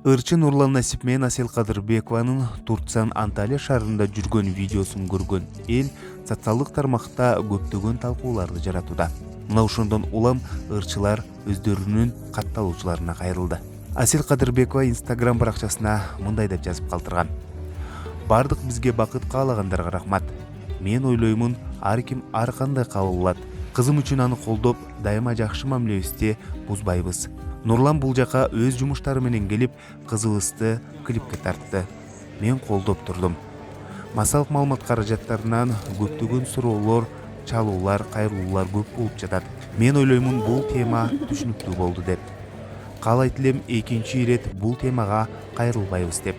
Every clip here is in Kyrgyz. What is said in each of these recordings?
Ырчы Нурлан Насип менен Асель Кадырбекованын Турциянын Анталия шаарында жүргөн видеосун көргөн эл социалдык тармакта көптөгөн талкууларды жаратууда. Мына ошондон улам ырчылар өздөрүнүн катталуучуларына кайрылды. Асель Кадырбекова Instagram баракчасына мындай деп жазып калтырган: "Бардык бизге бакыт каалагандарга рахмат. Мен ойлоймун, ар ким ар кандай кабыл алат. Кызым үчүн аны колдоп, дайыма жакшы мамилебизди бузбайбыз. Нурлан бул жака өз жумуштары менен келип, кызыбызды клипке тартты. Мен колдоп турдум. Массалык маалымат каражаттарынан көптөгөн суроолор, чалуулар, кайрылуулар көп болуп жатат. Мен ойлоймун, бул тема түшүнүктүү болду" деп. Каалайт элем экинчи ирет бул темага кайрылбайбыз деп.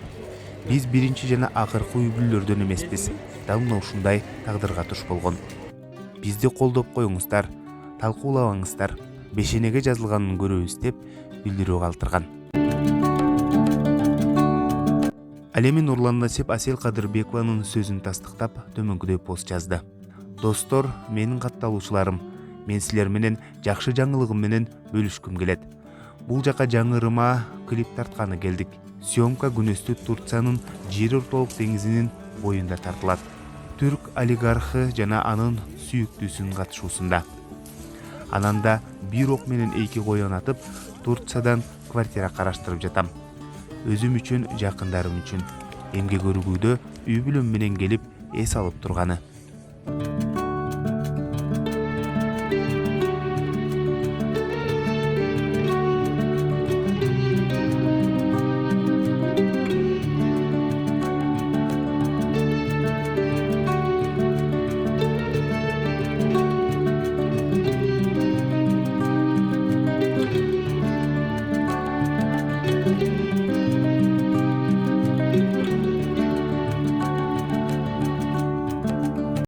Биз биринчи жана акыркы үй бүлөлөрдөн эмеспиз. Дал мына ушундай тагдырга туш болгон. Бизди колдоп коюңуздар, талкуулабаңыздар, бешенеге жазылганын көрөбүз деп билдирүү калтырган. Ал эми Нурлан Насип Асель Кадырбекованын сөзүн тастыктап төмөнкүдөй пост жазды. "Достор, менин катталуучуларым, мен силер менен жакшы жаңылыгым менен бөлүшкүм келет. Бул жака жаңы ырыма клип тартканы келдик. Съемка күнөстүү Турциянын Жер ортолук деңизинин боюнда тартылат. Түрк олигархы жана анын сүйүктүүсүнүн катышуусунда. Ананда бир ок менен эки коен атып, Турциядан квартира караштырып жатам. Өзүм үчүн, жакындарым үчүн. Эмгек өргүүдө үй бүлөм менен келип эс алып турганы."